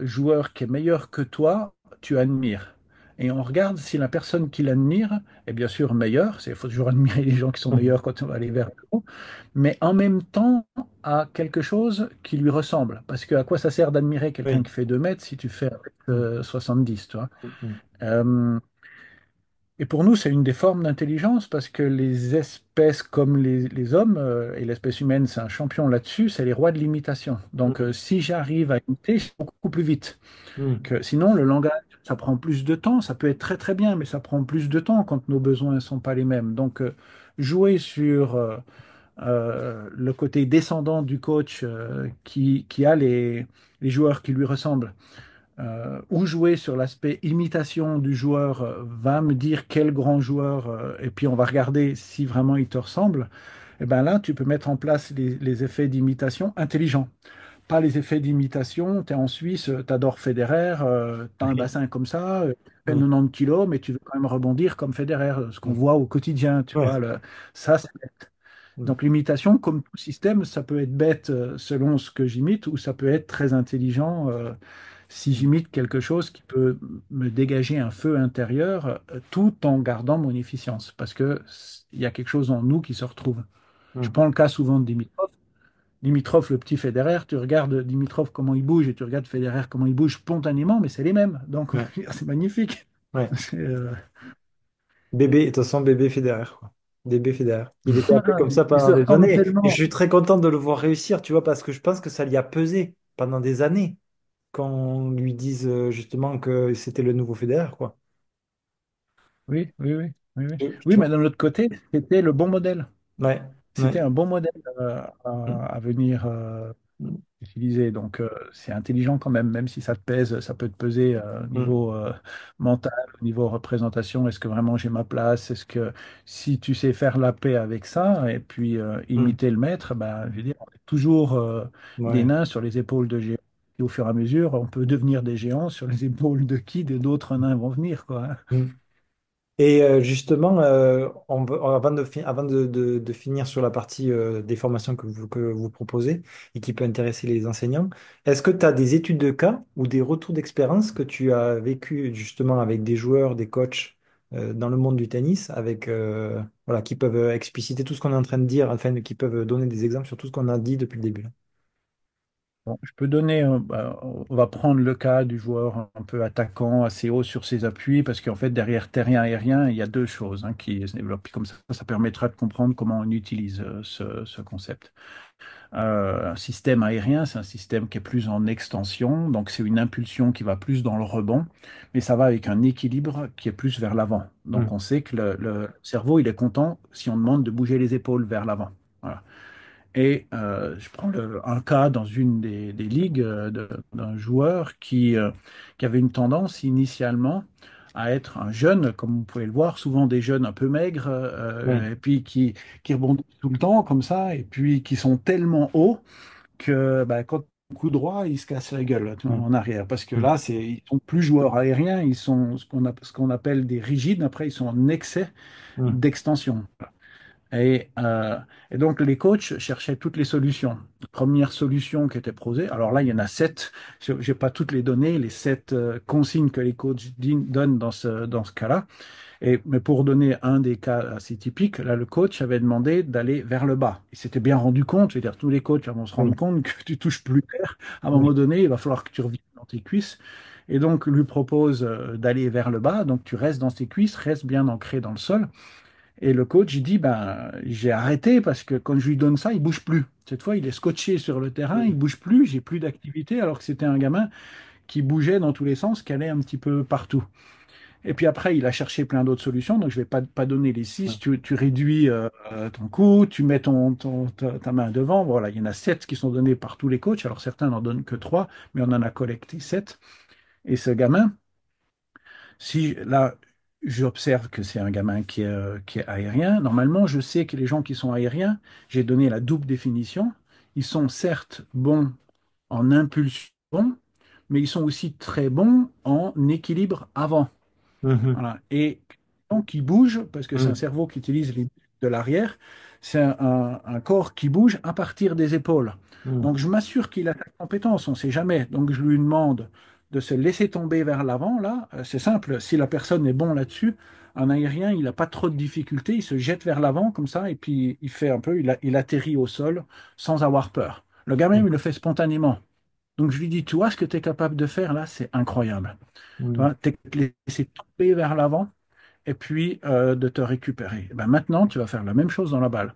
joueur qui est meilleur que toi, tu admires. Et on regarde si la personne qui l'admire est bien sûr meilleure. Il faut toujours admirer les gens qui sont Hmm. meilleurs quand on va aller vers le haut. Mais en même temps, a quelque chose qui lui ressemble. Parce que à quoi ça sert d'admirer quelqu'un Oui. qui fait 2 mètres si tu fais Hmm. 70, tu vois? Hmm. Euh, et pour nous, c'est une des formes d'intelligence parce que les espèces comme les hommes, et l'espèce humaine, c'est un champion là-dessus, c'est les rois de l'imitation. Donc, Hmm. si j'arrive à imiter, je vais beaucoup plus vite. Hmm. Sinon, le langage, ça prend plus de temps. Ça peut être très très bien, mais ça prend plus de temps quand nos besoins ne sont pas les mêmes. Donc, jouer sur le côté descendant du coach qui a les joueurs qui lui ressemblent ou jouer sur l'aspect imitation du joueur va me dire quel grand joueur, et puis on va regarder si vraiment il te ressemble, et bien là, tu peux mettre en place les effets d'imitation intelligents. Pas les effets d'imitation, tu es en Suisse, tu adores Federer, tu as un Oui. bassin comme ça, tu fais Hmm. 90 kilos, mais tu veux quand même rebondir comme Federer, ce qu'on Hmm. voit au quotidien, tu Ouais. vois, ça, Hmm. donc l'imitation, comme tout système, ça peut être bête selon ce que j'imite, ou ça peut être très intelligent si j'imite quelque chose qui peut me dégager un feu intérieur tout en gardant mon efficience, parce que il y a quelque chose en nous qui se retrouve. Je Hmm. prends le cas souvent de Dimitrov. Dimitrov, le petit Federer, tu regardes Dimitrov comment il bouge et tu regardes Federer comment il bouge spontanément, mais c'est les mêmes. Donc Ouais. c'est magnifique. Ouais. C'est, Bébé, de toute façon, bébé Federer, quoi. Bébé Federer. Il était appelé voilà, comme ça ils se pendant des ressemblent années. Et je tellement. suis très content de le voir réussir, tu vois, parce que je pense que ça lui a pesé pendant des années quand on lui dise justement que c'était le nouveau Federer, quoi. Oui, oui, oui, oui, oui. Oui, Tu mais vois? d'un autre côté, c'était le bon modèle. Ouais, C'était ouais. un bon modèle Mm, à venir. mm. utiliser. Donc, c'est intelligent quand même, même si ça te pèse, ça peut te peser au Mm. niveau mental, au niveau représentation. Est-ce que vraiment j'ai ma place? Est-ce que si tu sais faire la paix avec ça et puis Mm. imiter le maître, ben, je veux dire, on est toujours des Ouais. nains sur les épaules de géants. Et au fur et à mesure, on peut devenir des géants sur les épaules de qui d'autres nains vont venir, quoi, hein. Mm. Et justement, avant de finir sur la partie des formations que vous proposez et qui peut intéresser les enseignants, est-ce que tu as des études de cas ou des retours d'expérience que tu as vécu justement avec des joueurs, des coachs dans le monde du tennis, avec, voilà, qui peuvent expliciter tout ce qu'on est en train de dire, enfin, qui peuvent donner des exemples sur tout ce qu'on a dit depuis le début là. Bon, je peux donner, bah, on va prendre le cas du joueur un peu attaquant, assez haut sur ses appuis, parce qu'en fait, derrière terrien et aérien, il y a deux choses qui se développent. Puis comme ça permettra de comprendre comment on utilise ce concept. Un système aérien, c'est un système qui est plus en extension, donc c'est une impulsion qui va plus dans le rebond, mais ça va avec un équilibre qui est plus vers l'avant. Donc Mm. on sait que le cerveau, il est content si on demande de bouger les épaules vers l'avant. Voilà. Et je prends un cas dans une des ligues d'un joueur qui avait une tendance initialement à être un jeune, comme vous pouvez le voir, souvent des jeunes un peu maigres, Oui. et puis qui rebondissent tout le temps comme ça, et puis qui sont tellement hauts que bah, quand coup droit, ils se cassent la gueule tu vois, Mm. en arrière. Parce que Mm. là, ils sont plus joueurs aériens, ils sont ce qu'on appelle des rigides, après ils sont en excès Mm. d'extension. Et, euh, et donc, les coachs cherchaient toutes les solutions. Première solution qui était posée, alors là, il y en a sept. Je n'ai pas toutes les données, les sept consignes que les coachs donnent dans ce cas-là. Mais pour donner un des cas assez typiques, là, le coach avait demandé d'aller vers le bas. Il s'était bien rendu compte, je veux dire, tous les coachs vont se rendre Oui. compte que tu touches plus terre. À un moment Oui. donné, il va falloir que tu reviennes dans tes cuisses. Et donc, lui propose d'aller vers le bas. Donc, tu restes dans tes cuisses, reste bien ancré dans le sol. Et le coach, il dit, ben, j'ai arrêté parce que quand je lui donne ça, il bouge plus. Cette fois, il est scotché sur le terrain, il Mm. bouge plus, j'ai plus d'activité, alors que c'était un gamin qui bougeait dans tous les sens, qui allait un petit peu partout. Et puis après, il a cherché plein d'autres solutions, donc je vais pas donner les six. Ouais. Tu réduis ton cou, tu mets ta main devant. Voilà, il y en a sept qui sont donnés par tous les coachs. Alors certains n'en donnent que trois, mais on en a collecté sept. Et ce gamin, si là, j'observe que c'est un gamin qui est aérien, normalement, je sais que les gens qui sont aériens, j'ai donné la double définition, ils sont certes bons en impulsion, mais ils sont aussi très bons en équilibre avant. Mhm. Voilà. Et qui bouge, parce que c'est un Mm. cerveau qui utilise les muscles de l'arrière, c'est un corps qui bouge à partir des épaules. Mm. Donc je m'assure qu'il a cette compétence, on ne sait jamais. Donc je lui demande de se laisser tomber vers l'avant, là. C'est simple, si la personne est bon là-dessus, un aérien, il n'a pas trop de difficultés, il se jette vers l'avant comme ça, et puis il fait un peu, il atterrit au sol sans avoir peur. Le gars même, il le fait spontanément. Donc je lui dis, tu vois ce que tu es capable de faire là, c'est incroyable. Tu Mm. vois, t'es laissé tomber vers l'avant et puis de te récupérer. Eh ben, maintenant, tu vas faire la même chose dans la balle.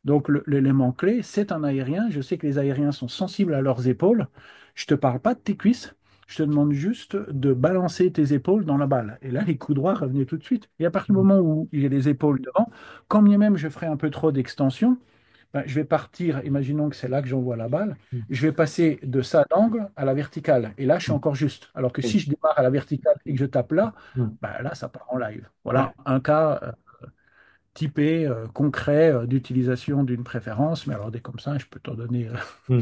Donc l'élément clé, c'est un aérien. Je sais que les aériens sont sensibles à leurs épaules. Je te parle pas de tes cuisses. Je te demande juste de balancer tes épaules dans la balle. Et là, les coups droits revenaient tout de suite. Et à partir du Mm. moment où j'ai les épaules devant, quand bien même je ferai un peu trop d'extension, ben, je vais partir, imaginons que c'est là que j'envoie la balle, Mm. je vais passer de ça d'angle à la verticale. Et là, je suis Mm. encore juste. Alors que si Oui. je démarre à la verticale et que je tape là, Mm. ben, là, ça part en live. Ouais. Voilà un cas typé, concret d'utilisation d'une préférence. Mais alors, des comme ça, je peux t'en donner Mm.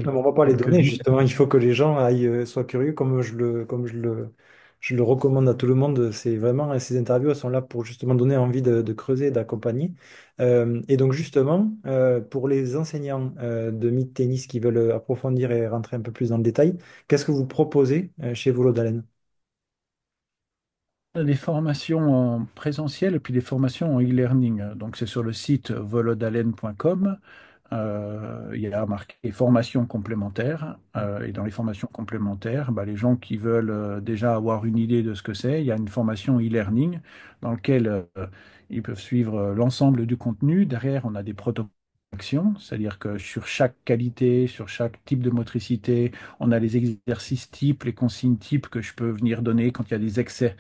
Non, mais on va pas les donner, quelques-unes. justement. Il faut que les gens aillent, soient curieux, je le recommande à tout le monde. C'est vraiment, ces interviews, elles sont là pour justement donner envie de creuser, d'accompagner. Et donc, justement, pour les enseignants de Meet Tennis qui veulent approfondir et rentrer un peu plus dans le détail, qu'est-ce que vous proposez chez Volo d'Haleine? Des formations en présentiel et puis des formations en e-learning. Donc, c'est sur le site volodalen.com. Il y a marqué formations complémentaires. Et dans les formations complémentaires, bah, les gens qui veulent déjà avoir une idée de ce que c'est, il y a une formation e-learning dans laquelle ils peuvent suivre l'ensemble du contenu. Derrière, on a des protocoles d'action, c'est-à-dire que sur chaque qualité, sur chaque type de motricité, on a les exercices types, les consignes types que je peux venir donner quand il y a des excès,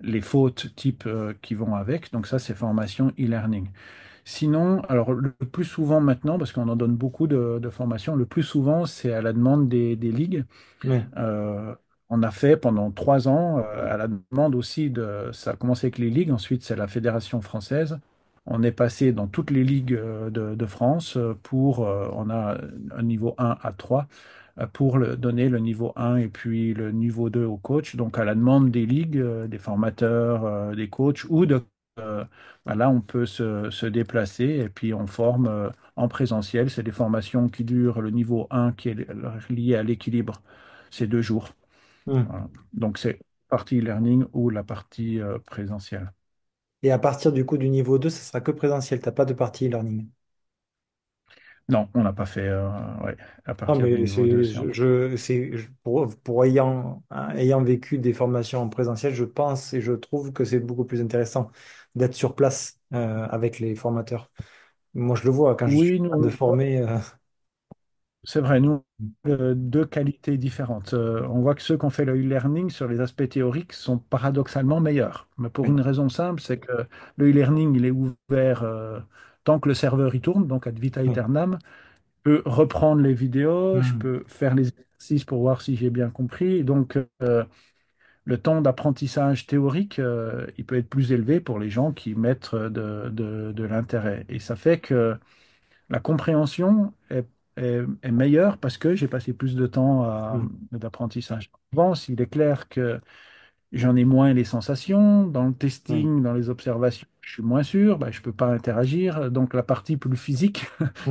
les fautes types qui vont avec. Donc ça, c'est formation e-learning. Sinon, alors le plus souvent maintenant, parce qu'on en donne beaucoup de formations, le plus souvent c'est à la demande des ligues. Ouais. Euh, on a fait pendant 3 ans, à la demande aussi de, ça a commencé avec les ligues, ensuite c'est la Fédération française. On est passé dans toutes les ligues de France on a un niveau 1 à 3 pour donner le niveau 1 et puis le niveau 2 aux coachs. Donc à la demande des ligues, des formateurs, des coachs là on peut se déplacer et puis on forme en présentiel. C'est des formations qui durent le niveau 1 qui est lié à l'équilibre, c'est 2 jours. Hmm. Voilà. Donc c'est partie learning ou la partie présentielle. Et à partir du coup du niveau 2 ça sera que présentiel, t'as pas de partie e-learning. Non, on n'a pas fait ouais, à Non, partir du mais niveau 2. pour ayant vécu des formations en présentiel, je pense et je trouve que c'est beaucoup plus intéressant d'être sur place avec les formateurs. Moi, je le vois quand je suis Oui, en train de former. c'est vrai, nous, deux qualités différentes. On voit que ceux qui ont fait le e-learning sur les aspects théoriques sont paradoxalement meilleurs. Mais pour Oui. une raison simple, c'est que le e-learning, il est ouvert tant que le serveur y tourne, donc ad vitam Oui. aeternam. Je peux reprendre les vidéos, je Hmm. peux faire les exercices pour voir si j'ai bien compris. Donc, le temps d'apprentissage théorique, il peut être plus élevé pour les gens qui mettent de l'intérêt. Et ça fait que la compréhension est meilleure parce que j'ai passé plus de temps Hmm. d'apprentissage. Bon, il est clair que j'en ai moins les sensations. Dans le Oui. testing, dans les observations, je suis moins sûr, ben, je ne peux pas interagir. Donc la partie plus physique,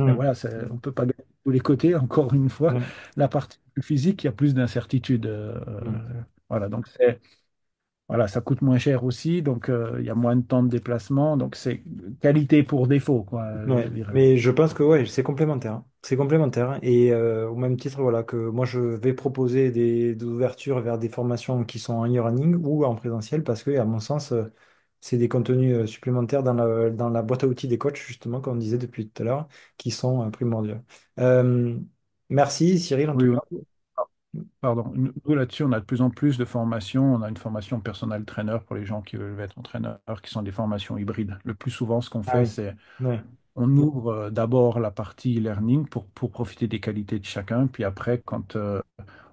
ben Hmm. voilà, on ne peut pas gagner de tous les côtés, encore une fois. Oui. La partie plus physique, il y a plus d'incertitude. Hmm. Voilà, donc voilà, ça coûte moins cher aussi, donc il y a moins de temps de déplacement. Donc c'est qualité pour défaut, quoi, je Ouais, dirais. mais je pense que ouais, c'est complémentaire, hein. C'est complémentaire, hein. Et au même titre, voilà, que moi je vais proposer des ouvertures vers des formations qui sont en e-learning ou en présentiel parce que, à mon sens, c'est des contenus supplémentaires dans la boîte à outils des coachs, justement, comme on disait depuis tout à l'heure, qui sont primordiaux. Euh, Merci Cyril, en tout Oui, cas. pardon. Nous, là-dessus, on a de plus en plus de formations. On a une formation personnel trainer pour les gens qui veulent être entraîneurs, qui sont des formations hybrides. Le plus souvent, ce qu'on Ah fait, oui, c'est ouais. on ouvre d'abord la partie learning pour profiter des qualités de chacun. Puis après, quand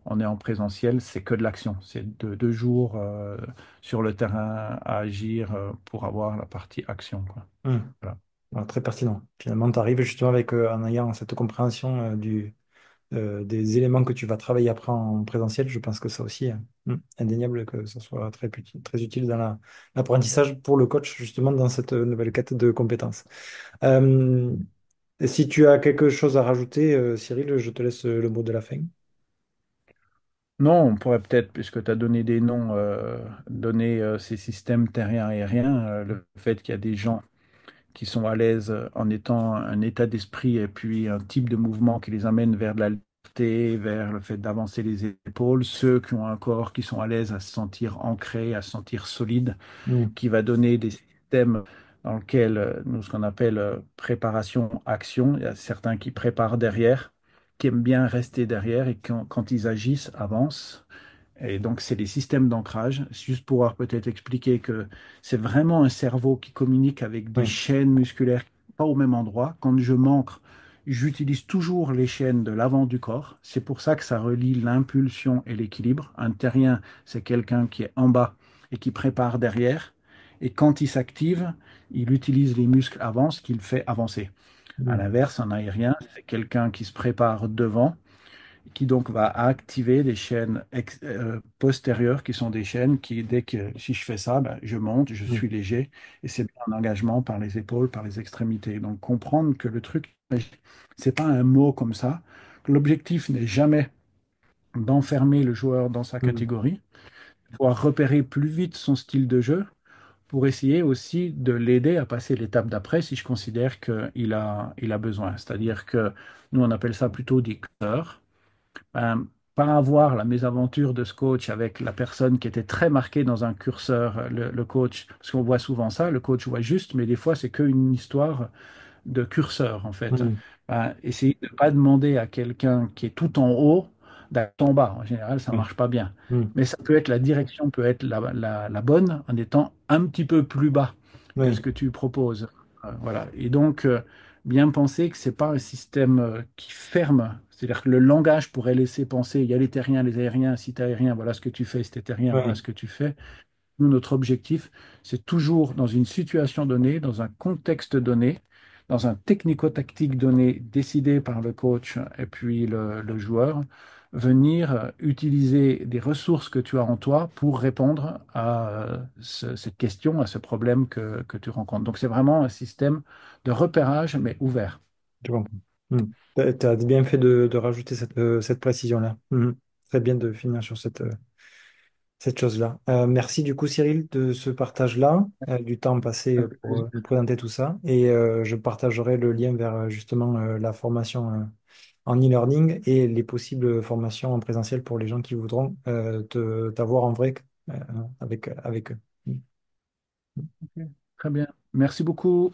on est en présentiel, c'est que de l'action. C'est 2 jours sur le terrain à agir pour avoir la partie action, quoi. Hum. Voilà. Voilà, très pertinent. Finalement, tu arrives justement avec, en ayant cette compréhension des éléments que tu vas travailler après en présentiel, je pense que ça aussi, indéniable que ça soit très utile dans l'apprentissage pour le coach, justement, dans cette nouvelle quête de compétences. Euh, Si tu as quelque chose à rajouter, Cyril, je te laisse le mot de la fin. Non, on pourrait peut-être, puisque tu as donné des noms, donner ces systèmes terriens-aériens, le fait qu'il y a des gens qui sont à l'aise en étant un état d'esprit et puis un type de mouvement qui les amène vers de la légèreté, vers le fait d'avancer les épaules, ceux qui ont un corps qui sont à l'aise à se sentir ancrés, à se sentir solides, Mm, qui va donner des systèmes dans lesquels nous, ce qu'on appelle préparation-action, il y a certains qui préparent derrière, qui aiment bien rester derrière et quand ils agissent, avancent. Et donc, c'est des systèmes d'ancrage. Juste pour pouvoir peut-être expliquer que c'est vraiment un cerveau qui communique avec des oui, chaînes musculaires pas au même endroit. Quand je m'ancre, j'utilise toujours les chaînes de l'avant du corps. C'est pour ça que ça relie l'impulsion et l'équilibre. Un terrien, c'est quelqu'un qui est en bas et qui prépare derrière. Et quand il s'active, il utilise les muscles avant, ce qui le fait avancer. À mm, l'inverse, un aérien, c'est quelqu'un qui se prépare devant qui donc va activer des chaînes postérieures qui sont des chaînes qui, dès que si je fais ça, ben, je monte, je mm, suis léger et c'est bien un engagement par les épaules, par les extrémités. Donc comprendre que le truc, c'est pas un mot comme ça, que l'objectif n'est jamais d'enfermer le joueur dans sa mm, catégorie, pouvoir repérer plus vite son style de jeu pour essayer aussi de l'aider à passer l'étape d'après si je considère qu'il a besoin. C'est-à-dire que nous, on appelle ça plutôt des curseurs. Ben, pas avoir la mésaventure de ce coach avec la personne qui était très marquée dans un curseur, le coach, parce qu'on voit souvent ça, le coach voit juste, mais des fois c'est qu'une histoire de curseur en fait. mm, Ben, essayer de ne pas demander à quelqu'un qui est tout en haut d'être en bas. En général, ça oui, marche pas bien. mm, Mais ça peut être la direction peut être la bonne en étant un petit peu plus bas que ce oui. que tu proposes. Voilà. Et donc, bien penser que c'est pas un système qui ferme. C'est-à-dire que le langage pourrait laisser penser, il y a les terriens, les aériens, si tu es aérien, voilà ce que tu fais, si tu es terrien, voilà Ouais, ce que tu fais. Nous, notre objectif, c'est toujours dans une situation donnée, dans un contexte donné, dans un technico-tactique donné, décidé par le coach et puis le joueur, venir utiliser des ressources que tu as en toi pour répondre à cette question, à ce problème que tu rencontres. Donc, c'est vraiment un système de repérage, mais ouvert. je comprends. Tu as bien fait de rajouter cette précision-là. Très bien de finir sur cette chose-là. Merci du coup, Cyril, de ce partage-là, du temps passé Avec pour plaisir. présenter tout ça. Et je partagerai le lien vers justement la formation en e-learning et les possibles formations en présentiel pour les gens qui voudront t'avoir en vrai euh, avec eux. Ok. Très bien. Merci beaucoup.